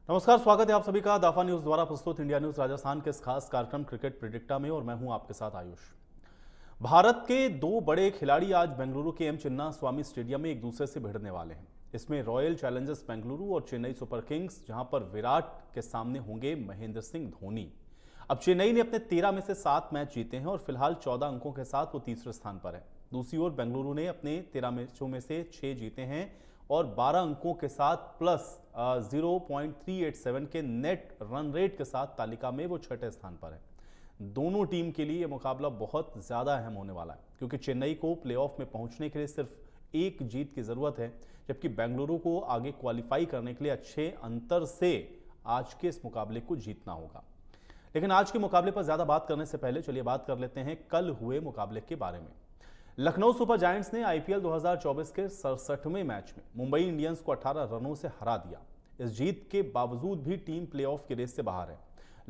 नमस्कार, स्वागत है आप सभी का दाफा न्यूज द्वारा प्रस्तुत इंडिया न्यूज राजस्थान के इस खास कार्यक्रम क्रिकेट प्रेडिक्टा में और मैं हूं आपके साथ आयुष। भारत के दो बड़े खिलाड़ी आज बेंगलुरु के एम चिन्ना स्वामी स्टेडियम में एक दूसरे से भिड़ने वाले हैं। इसमें रॉयल चैलेंजर्स बेंगलुरु और चेन्नई सुपर किंग्स, जहां पर विराट के सामने होंगे महेंद्र सिंह धोनी। अब चेन्नई ने अपने 13 में से 7 मैच जीते हैं और फिलहाल 14 अंकों के साथ वो तीसरे स्थान पर है। दूसरी ओर बेंगलुरु ने अपने 13 मैचों में से 6 जीते हैं और 12 अंकों के साथ प्लस 0.387 के नेट रन रेट के साथ तालिका में वो छठे स्थान पर है। दोनों टीम के लिए यह मुकाबला बहुत ज्यादा अहम होने वाला है, क्योंकि चेन्नई को प्लेऑफ में पहुंचने के लिए सिर्फ एक जीत की जरूरत है, जबकि बेंगलुरु को आगे क्वालिफाई करने के लिए अच्छे अंतर से आज के इस मुकाबले को जीतना होगा। लेकिन आज के मुकाबले पर ज्यादा बात करने से पहले चलिए बात कर लेते हैं कल हुए मुकाबले के बारे में। लखनऊ सुपर जायंट्स ने आईपीएल 2024 के 67वें मैच में मुंबई इंडियंस को 18 रनों से हरा दिया। इस जीत के बावजूद भी टीम प्लेऑफ की रेस से बाहर है।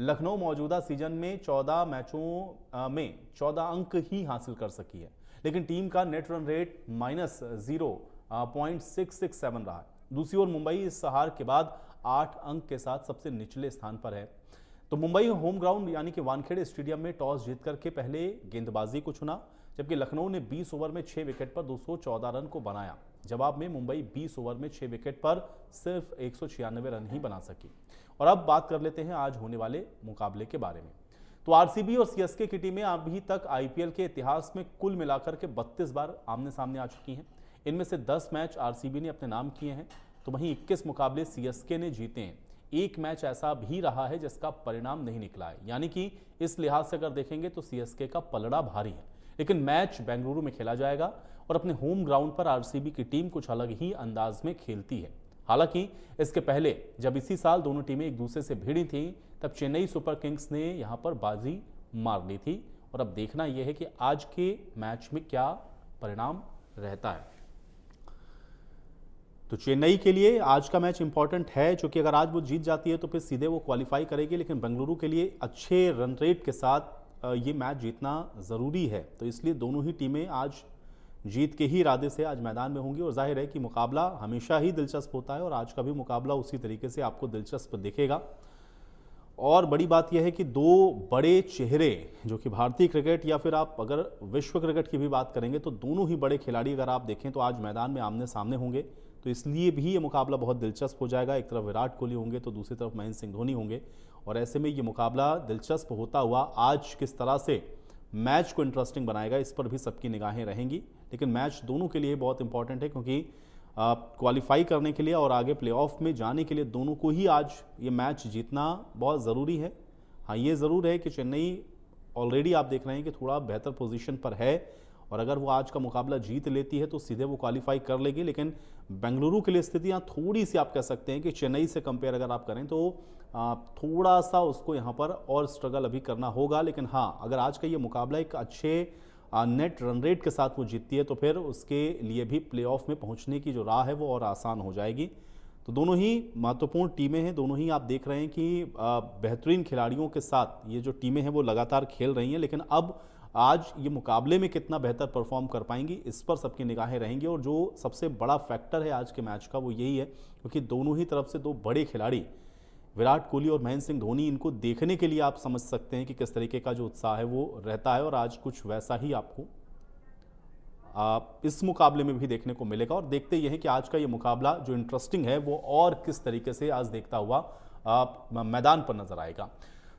लखनऊ मौजूदा सीजन में 14 मैचों में 14 अंक ही हासिल कर सकी है, लेकिन टीम का नेट रन रेट -0.667 रहा है। दूसरी ओर मुंबई इस हार के बाद 8 अंक के साथ सबसे निचले स्थान पर है। तो मुंबई होम ग्राउंड यानी कि वानखेड़े स्टेडियम में टॉस जीत करके पहले गेंदबाजी को चुना, जबकि लखनऊ ने 20 ओवर में 6 विकेट पर 214 रन को बनाया। जवाब में मुंबई 20 ओवर में 6 विकेट पर सिर्फ 196 रन ही बना सकी। और अब बात कर लेते हैं आज होने वाले मुकाबले के बारे में। तो आरसीबी और सीएसके की टीमें अभी तक आईपीएल के इतिहास में कुल मिलाकर के 32 बार आमने सामने आ चुकी हैं। इनमें से 10 मैच आरसीबी ने अपने नाम किए हैं, तो वहीं 21 मुकाबले सीएसके ने जीते हैं। एक मैच ऐसा भी रहा है जिसका परिणाम नहीं निकला है, यानी कि इस लिहाज से अगर देखेंगे तो सीएसके का पलड़ा भारी है। लेकिन मैच बेंगलुरु में खेला जाएगा और अपने होम ग्राउंड पर आरसीबी की टीम कुछ अलग ही अंदाज में खेलती है। हालांकि इसके पहले जब इसी साल दोनों टीमें एक दूसरे से भिड़ी थी, तब चेन्नई सुपर किंग्स ने यहां पर बाजी मार ली थी। और अब देखना यह है कि आज के मैच में क्या परिणाम रहता है। तो चेन्नई के लिए आज का मैच इंपॉर्टेंट है, क्योंकि अगर आज वो जीत जाती है तो फिर सीधे वो क्वालिफाई करेगी। लेकिन बेंगलुरु के लिए अच्छे रन रेट के साथ ये मैच जीतना ज़रूरी है, तो इसलिए दोनों ही टीमें आज जीत के ही इरादे से आज मैदान में होंगी। और जाहिर है कि मुकाबला हमेशा ही दिलचस्प होता है और आज का भी मुकाबला उसी तरीके से आपको दिलचस्प दिखेगा। और बड़ी बात यह है कि दो बड़े चेहरे, जो कि भारतीय क्रिकेट या फिर आप अगर विश्व क्रिकेट की भी बात करेंगे, तो दोनों ही बड़े खिलाड़ी अगर आप देखें तो आज मैदान में आमने सामने होंगे। तो इसलिए भी ये मुकाबला बहुत दिलचस्प हो जाएगा। एक तरफ विराट कोहली होंगे तो दूसरी तरफ महेंद्र सिंह धोनी होंगे, और ऐसे में ये मुकाबला दिलचस्प होता हुआ आज किस तरह से मैच को इंटरेस्टिंग बनाएगा, इस पर भी सबकी निगाहें रहेंगी। लेकिन मैच दोनों के लिए बहुत इंपॉर्टेंट है, क्योंकि क्वालिफाई करने के लिए और आगे प्लेऑफ में जाने के लिए दोनों को ही आज ये मैच जीतना बहुत ज़रूरी है। हाँ, ये ज़रूर है कि चेन्नई ऑलरेडी आप देख रहे हैं कि थोड़ा बेहतर पोजीशन पर है, और अगर वो आज का मुकाबला जीत लेती है तो सीधे वो क्वालिफाई कर लेगी। लेकिन बेंगलुरु के लिए स्थितियाँ थोड़ी सी आप कह सकते हैं कि चेन्नई से कंपेयर अगर आप करें तो थोड़ा सा उसको यहाँ पर और स्ट्रगल अभी करना होगा। लेकिन हाँ, अगर आज का ये मुकाबला एक अच्छे नेट रन रेट के साथ वो जीतती है तो फिर उसके लिए भी प्लेऑफ में पहुँचने की जो राह है वो और आसान हो जाएगी। तो दोनों ही महत्वपूर्ण टीमें हैं, दोनों ही आप देख रहे हैं कि बेहतरीन खिलाड़ियों के साथ ये जो टीमें हैं वो लगातार खेल रही हैं। लेकिन अब आज ये मुकाबले में कितना बेहतर परफॉर्म कर पाएंगी, इस पर सबकी निगाहें रहेंगी। और जो सबसे बड़ा फैक्टर है आज के मैच का वो यही है, क्योंकि दोनों ही तरफ से दो बड़े खिलाड़ी विराट कोहली और महेंद्र सिंह धोनी, इनको देखने के लिए आप समझ सकते हैं कि किस तरीके का जो उत्साह है वो रहता है। और आज कुछ वैसा ही आपको इस मुकाबले में भी देखने को मिलेगा। और देखते ये हैं कि आज का ये मुकाबला जो इंटरेस्टिंग है वो और किस तरीके से आज देखता हुआ मैदान पर नजर आएगा।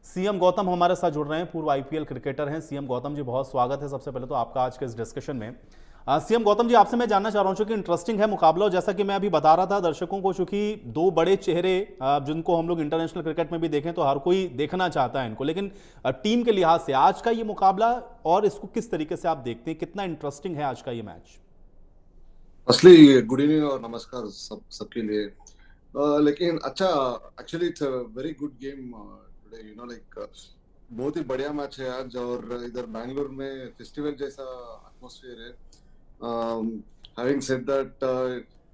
सीएम गौतम हमारे साथ जुड़ रहे हैं, पूर्व आईपीएल क्रिकेटर हैं। सीएम गौतम जी, बहुत स्वागत है सबसे पहले तो आपका आज के इस डिस्कशन में। सीएम गौतम जी, आपसे मैं जानना चाह रहा हूं, कि इंटरेस्टिंग है मुकाबला, और जैसा कि मैं अभी बता रहा था दर्शकों को, चूंकि दो बड़े चेहरे जिनको हम लोग इंटरनेशनल क्रिकेट में भी देखें तो हर कोई देखना चाहता है इनको, लेकिन टीम के लिहाज से आज का ये मुकाबला और इसको किस तरीके से आप देखते हैं, कितना इंटरेस्टिंग है आज का ये मैच? असली गुड इवनिंग और नमस्कार सबके लिए। लेकिन अच्छा, actually it's a very good game today, like बहुत ही बढ़िया मैच है आज। और इधर बैंगलोर में फेस्टिवल जैसा एटमॉस्फेयर है। Having said that,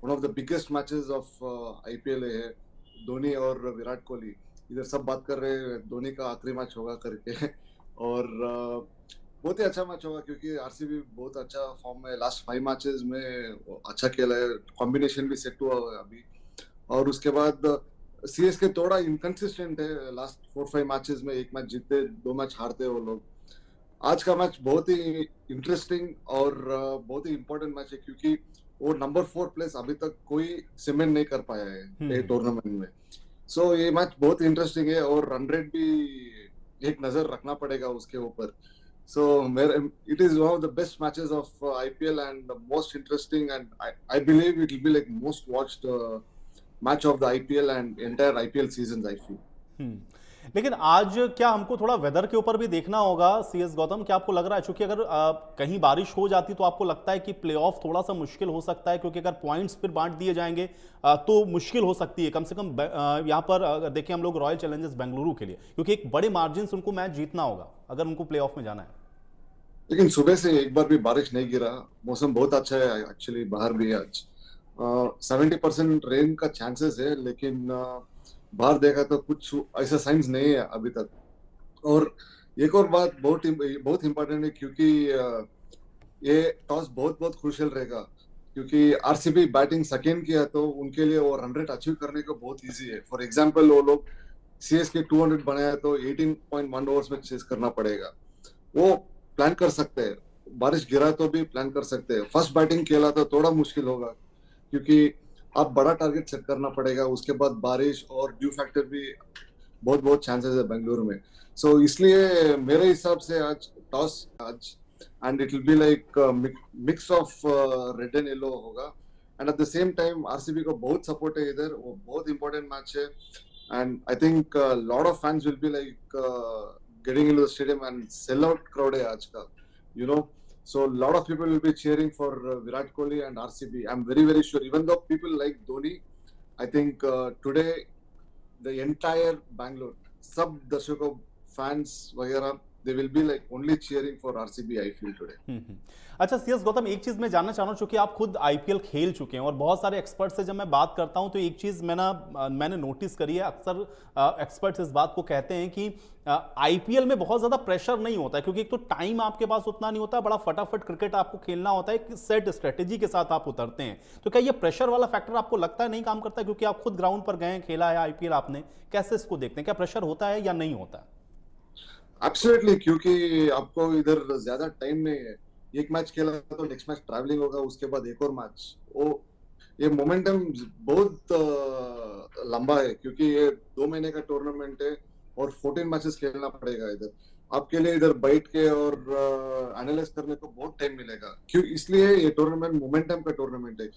one of the biggest matches of IPL है धोनी और विराट कोहली। इधर सब बात कर रहे हैं धोनी का आखिरी मैच होगा करके और बहुत ही अच्छा मैच होगा, क्योंकि आरसीबी बहुत अच्छा फॉर्म में लास्ट 5 मैचेस में अच्छा खेला है। कॉम्बिनेशन भी सेट हुआ है अभी। और उसके बाद सीएसके थोड़ा इनकंसिस्टेंट है, लास्ट 4-5 मैचेस में एक मैच जीतते 2 मैच हारते वो लोग। आज का मैच बहुत ही इंटरेस्टिंग और बहुत ही इंपॉर्टेंट मैच है, क्योंकि वो नंबर 4 प्लेस अभी तक कोई सीमेंट नहीं कर पाया है ये टूर्नामेंट में। सो ये मैच बहुत इंटरेस्टिंग है और रन रेट भी एक नजर रखना पड़ेगा उसके ऊपर। सो मेरे it is one of the best matches of IPL and most interesting, and I believe it will be like most watched match of the IPL and entire IPL season I feel. लेकिन आज क्या हमको थोड़ा weather के ऊपर भी देखना होगा सीएस गौतम? क्या आपको लग रहा है, क्योंकि अगर कहीं बारिश हो जाती तो आपको लगता है कि प्लेऑफ थोड़ा सा मुश्किल हो सकता है, क्योंकि अगर पॉइंट्स फिर बांट दिए जाएंगे तो मुश्किल हो सकती है कम से कम यहाँ पर अगर देखें हम लोग रॉयल चैलेंजर्स बेंगलुरु के लिए, क्योंकि एक बड़े मार्जिन से उनको मैच जीतना होगा अगर उनको प्लेऑफ में जाना है। लेकिन सुबह से एक बार भी बारिश नहीं गिरा, मौसम बहुत अच्छा है एक्चुअली, बाहर भी आज 70% रेन का चांसेस है, लेकिन बाहर देखा तो कुछ ऐसा साइंस नहीं है अभी तक। और एक और बात बहुत बहुत इंपॉर्टेंट है, क्योंकि ये टॉस बहुत बहुत क्रूशियल रहेगा, क्योंकि आरसीबी बैटिंग सेकेंड किया तो उनके लिए वो रन रेट अचीव करने को बहुत इजी है। फॉर एग्जांपल वो लोग सीएसके 200 बनाया तो 18.1 ओवर्स में चेस करना पड़ेगा, वो प्लान कर सकते हैं। बारिश गिरा तो भी प्लान कर सकते हैं। फर्स्ट बैटिंग खेला तो थोड़ा मुश्किल होगा, क्योंकि आप बड़ा टारगेट सेट करना पड़ेगा, उसके बाद बारिश और ड्यू फैक्टर भी बहुत बहुत चांसेस है बेंगलुरु में। सो इसलिए मेरे हिसाब से आज टॉस आज and it will be like mix of red and yellow होगा। And at the same time RCB को बहुत सपोर्ट है इधर, वो बहुत इंपॉर्टेंट मैच है। And I think lot of fans will be like getting into the stadium, and sell out crowd hai aaj ka, you know. So a lot of people will be cheering for Virat Kohli and RCB. I'm very very sure, even though people like Dhoni, I think today the entire Bangalore, sab darshako fans वगैरह, they will be like only cheering for RCB, I feel today. अच्छा CS Gautam, एक चीज मैं जानना चाह रहा हूँ, चूंकि आप खुद आईपीएल खेल चुके हैं और बहुत सारे एक्सपर्ट से जब मैं बात करता हूं तो एक चीज मैंने नोटिस करी है, अक्सर एक्सपर्ट्स इस बात को कहते हैं कि आईपीएल में बहुत ज्यादा प्रेशर नहीं होता है, क्योंकि एक तो टाइम आपके पास उतना नहीं होता, बड़ा फटाफट क्रिकेट आपको खेलना होता है, एक सेट स्ट्रेटेजी के साथ आप उतरते हैं। तो क्या ये प्रेशर वाला फैक्टर आपको लगता है नहीं काम करता है, क्योंकि आप खुद ग्राउंड पर गए, खेला है आईपीएल आपने, कैसे इसको देखते हैं? क्या प्रेशर होता है या नहीं होता है? एब्सोल्युटली, क्योंकि आपको इधर ज्यादा टाइम नहीं है। एक मैच खेला तो नेक्स्ट मैच ट्रैवलिंग होगा, उसके बाद एक और मैच, वो ये मोमेंटम बहुत लंबा है, क्योंकि ये 2 महीने का टूर्नामेंट है और 14 मैचेस खेलना पड़ेगा इधर आपके लिए। इधर बैठ के और एनालाइज करने को बहुत टाइम मिलेगा, क्यों? इसलिए ये टूर्नामेंट मोमेंटम का टूर्नामेंट है।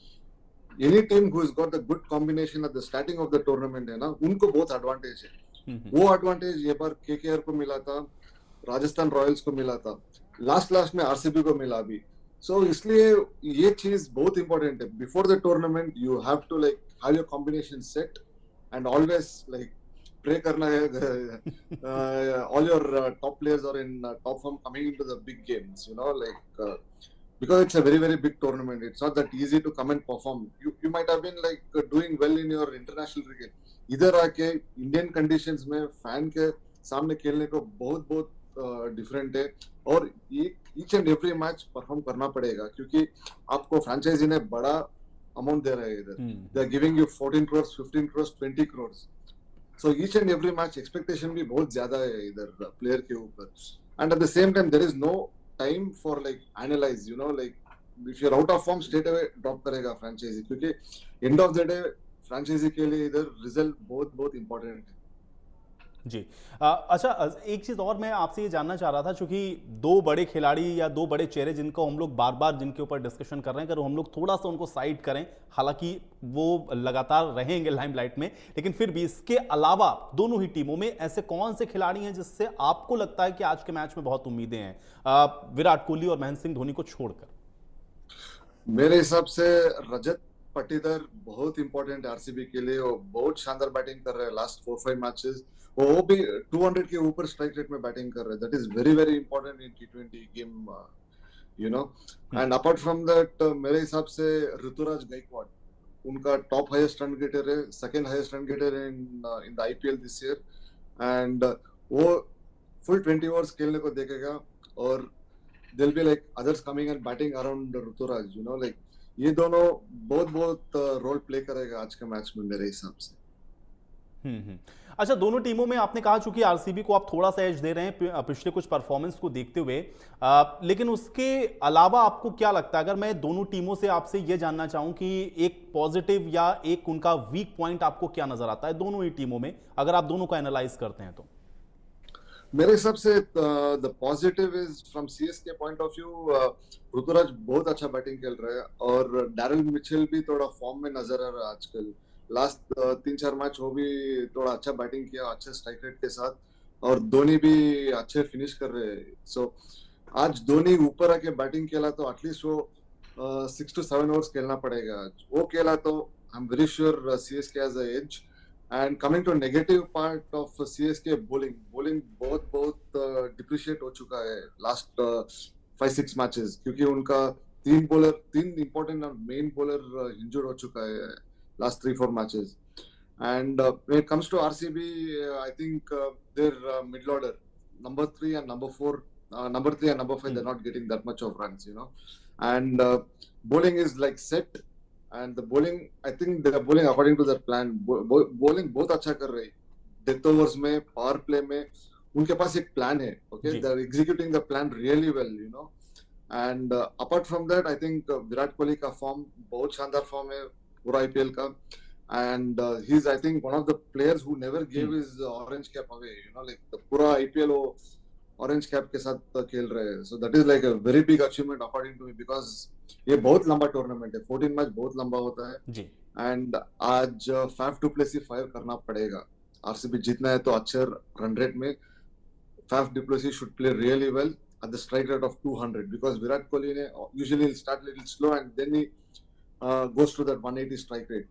Any team who has got the good combination at the starting of the tournament है ना, उनको बहुत एडवांटेज है। वो एडवांटेज ये बार केकेआर को मिला था, राजस्थान रॉयल्स को मिला था, लास्ट में आरसीबी को मिला अभी। सो इसलिए ये चीज बहुत इंपॉर्टेंट है। Before the tournament you have to like have your combination set and always like pray करना है all your top players are in top form coming into the big games, you know, like because it's a very very big tournament. It's not that easy to come and perform. You might have been like doing well in your international cricket, इधर आके Indian conditions में fan के सामने खेलने को बहुत बहुत different है, और each and every match perform करना पड़ेगा, क्योंकि आपको फ्रेंचाइजी ने बड़ा अमाउंट दे रहा है इधर। They are giving you 14 crores, 15 crores, 20 crores. So each and every match expectation भी बहुत ज्यादा है इधर प्लेयर के ऊपर। And at the same time there is no time for like analyse, you know, like if you are out of form straight away drop करेगा franchise, क्योंकि end of the day franchise के लिए इधर result बहुत बहुत important है जी। अच्छा, एक चीज और मैं आपसे ये जानना चाह रहा था, क्योंकि 2 बड़े खिलाड़ी या 2 बड़े चेहरे जिनको हम लोग बार बार जिनके ऊपर डिस्कशन कर रहे हैं, अगर हम लोग थोड़ा सा उनको साइड करें, हालांकि वो लगातार रहेंगे लाइमलाइट में, लेकिन फिर भी इसके अलावा दोनों ही टीमों में ऐसे कौन से खिलाड़ी हैं जिससे आपको लगता है कि आज के मैच में बहुत उम्मीदें हैं, विराट कोहली और महेंद्र सिंह धोनी को छोड़कर? मेरे हिसाब से रजत पाटीदार बहुत इंपॉर्टेंट है आरसीबी के लिए। वो बहुत शानदार बैटिंग कर रहे हैं लास्ट 4-5 मैचेस। वो भी 200 के ऊपर स्ट्राइक रेट में बैटिंग कर रहे हैं। That is very very important in T20 game, you know. And apart from that मेरे हिसाब से ऋतुराज गायकवाड उनका टॉप हाईएस्ट रन गेटर है, second highest run getter in the IPL this year. एंड वो फुल 20 ओवर्स खेलने को देखेगा, और there'll be like others coming and batting around Rituraj, you know, like ये दोनों बहुत बहुत रोल प्ले करेगा आज के मैच में मेरे हिसाब से। अच्छा, दोनों टीमों में आपने कहा चूंकि आरसीबी को आप थोड़ा सा एज दे रहे हैं पिछले कुछ परफॉर्मेंस को देखते हुए, लेकिन उसके अलावा आपको क्या लगता है, अगर मैं दोनों टीमों से आपसे ये जानना चाहूं कि एक पॉजिटिव या एक उनका वीक पॉइंट आपको क्या नजर आता है दोनों ही टीमों में, अगर आप दोनों को एनालाइज करते हैं तो? मेरे हिसाब से the positive is from CSK point of view, Ruturaj बहुत अच्छा बैटिंग खेल रहा है और डैरिल मिचेल भी थोड़ा फॉर्म में नजर आ रहा है आजकल। लास्ट 3-4 मैच वो भी थोड़ा अच्छा बैटिंग किया, अच्छे स्ट्राइक रेट के साथ, और धोनी भी अच्छे फिनिश कर रहे हैं। सो आज धोनी ऊपर आके बैटिंग खेला तो एटलीस्ट वो 6 to 7 ओवर्स खेलना पड़ेगा। आज वो खेला तो I am very sure CSK has a edge. And coming to negative part of CSK, bowling बहुत बहुत डिप्रिशिएट हो चुका है लास्ट 5-6 मैचेस, क्योंकि उनका तीन इंपॉर्टेंट मेन बॉलर इंजर्ड हो चुका है last 3-4 matches. And when it comes to RCB, I think their middle order, number 3 and number 4, number 3 and number 5, they're not getting that much of runs, you know. And bowling is like set, and the bowling, I think they're bowling according to their plan. Bowling बहुत अच्छा कर रही, death overs में, power play में, उनके पास एक plan है, okay? They're executing the plan really well, you know. And apart from that, I think Virat Kohli का फॉर्म बहुत शानदार फॉर्म है पूरा आईपीएल का, and he's I think one of the players who never gave his orange cap away, you know, like the पूरा IPL वो orange cap के साथ खेल रहे हैं। So that is like a very big achievement according to me, because ये बहुत लंबा टूर्नामेंट है, 14 मैच बहुत लंबा होता है जी। And आज फैफ टू प्लेसी 5 करना पड़ेगा, आरसीबी जीतना है तो अच्छे रन रेट में Faf du Plessis should play really well at the strike rate of 200, because Virat Kohli ने usually he'll start little slow and then he goes to that 180 strike rate.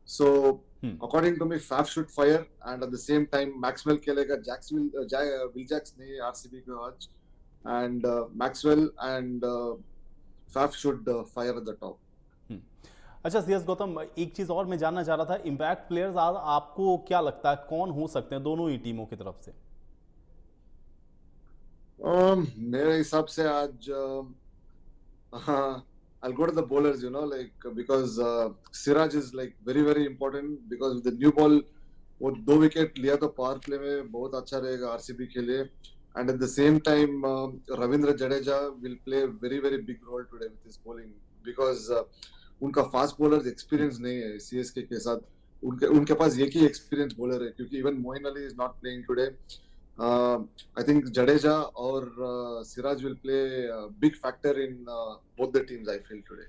So according to me, Faf should fire, and at the same time Maxwell खेलेगा, Will Jacks नहीं RCB के आज, and Maxwell and Faf should fire at the top. अच्छा CS Gautam, एक चीज और मैं जानना चाह रहा था, इम्पैक्ट प्लेयर्स आपको क्या लगता है कौन हो सकते हैं दोनों ही टीमों की तरफ से? मेरे हिसाब से आज I'll go to the bowlers, you know, like because Siraj is like very very important, because with the new ball वो 2 विकेट लिया तो पावर प्ले में बहुत अच्छा रहेगा आरसीबी के लिए, and at the same time Ravindra Jadeja will play very very big role today with his bowling, because उनका फास्ट बॉलर एक्सपीरियंस नहीं है सीएसके के साथ, उनके पास एक ही एक्सपीरियंस बॉलर है, क्योंकि even Moeen Ali is not playing today. I think Jadeja or Siraj will play a big factor in both the teams, I feel today.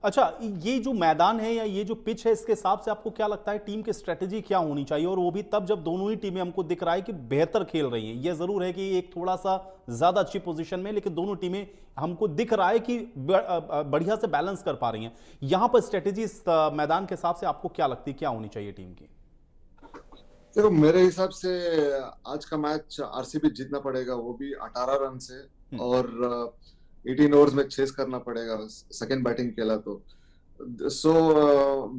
अच्छा, ये जो मैदान है या ये जो पिच है, इसके हिसाब से आपको क्या लगता है टीम की स्ट्रेटेजी क्या होनी चाहिए, और वो भी तब जब दोनों ही टीमें हमको दिख रहा है कि बेहतर खेल रही हैं? ये जरूर है कि एक थोड़ा सा ज्यादा अच्छी पोजीशन में, लेकिन दोनों टीमें हमको दिख रहा है कि बढ़िया से बैलेंस कर पा रही हैं। यहां पर स्ट्रेटेजी इस मैदान के हिसाब से आपको क्या लगती है क्या होनी चाहिए टीम की? देखो, मेरे हिसाब से आज का मैच आरसीबी जीतना पड़ेगा, वो भी 18 रन से, और 18 ओवर्स में चेस करना पड़ेगा सेकंड बैटिंग खेला तो।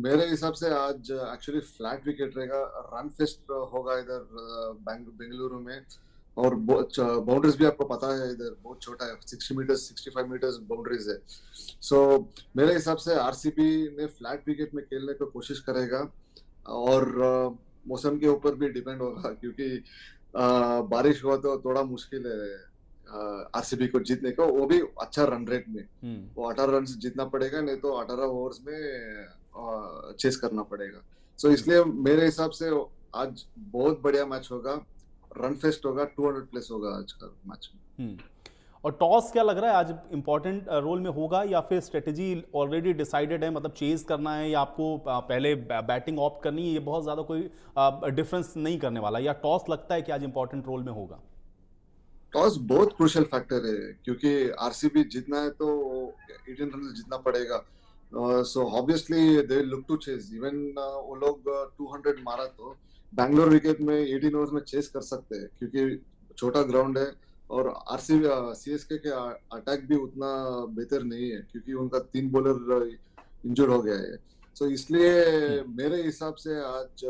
मेरे हिसाब से आज एक्चुअली फ्लैट विकेट रहेगा, रन फेस्ट होगा इधर बेंगलुरु में, और बाउंड्रीज भी आपको पता है इधर बहुत छोटा है, 60 मीटर्स 65 मीटर्स बाउंड्रीज है। मेरे हिसाब से आरसीबी ने फ्लैट विकेट में खेलने की कोशिश करेगा, और मौसम के ऊपर भी डिपेंड होगा, क्योंकि बारिश हुआ तो थोड़ा मुश्किल है आरसीबी को जीतने को, वो भी अच्छा रन रेट में। वो 18 रन जीतना पड़ेगा, नहीं तो 18 ओवर्स में चेस करना पड़ेगा। इसलिए मेरे हिसाब से आज बहुत बढ़िया मैच होगा, रन फेस्ट होगा, 200 प्लस होगा आज का मैच में। और टॉस क्या लग रहा है आज इंपॉर्टेंट रोल में होगा, या फिर स्ट्रेटेजी ऑलरेडी डिसाइडेड है, मतलब चेज करना है या आपको पहले बैटिंग ऑप्ट करनी है, ये बहुत ज्यादा कोई डिफरेंस नहीं करने वाला, या टॉस लगता है कि आज इंपॉर्टेंट रोल में होगा? टॉस बहुत क्रूशियल फैक्टर है, क्योंकि आरसीबी जीतना है तो 18 रन जीतना पड़ेगा। Obviously they look to chase, even वो लोग 200 मारा तो बैंगलोर विकेट में 18 ओवर्स में चेस कर सकते हैं, क्योंकि छोटा ग्राउंड है, और आरसीबी सीएसके के अटैक भी उतना बेहतर नहीं है, क्योंकि उनका 3 बॉलर इंजर्ड हो गया है। इसलिए मेरे हिसाब से आज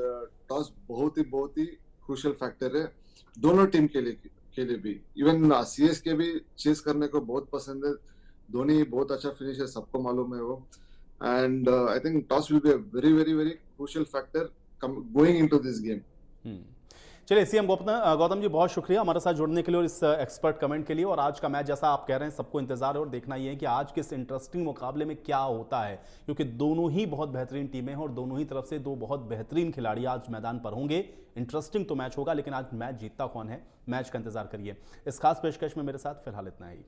टॉस बहुत ही क्रूशियल फैक्टर है दोनों टीम के लिए भी। इवन सीएसके भी चेस करने को बहुत पसंद है, धोनी बहुत अच्छा फिनिश है, सबको मालूम है वो, and I think toss will be a very very very crucial factor going into this game. चलिए सीएम गौतम जी बहुत शुक्रिया हमारे साथ जुड़ने के लिए और इस एक्सपर्ट कमेंट के लिए। और आज का मैच जैसा आप कह रहे हैं सबको इंतजार है और देखना ये है कि आज के इस इंटरेस्टिंग मुकाबले में क्या होता है, क्योंकि दोनों ही बहुत बेहतरीन टीमें हैं और दोनों ही तरफ से दो बहुत बेहतरीन खिलाड़ी आज मैदान पर होंगे। इंटरेस्टिंग तो मैच होगा, लेकिन आज मैच जीतता कौन है, मैच का इंतजार करिए। इस खास पेशकश में मेरे साथ फिलहाल इतना ही।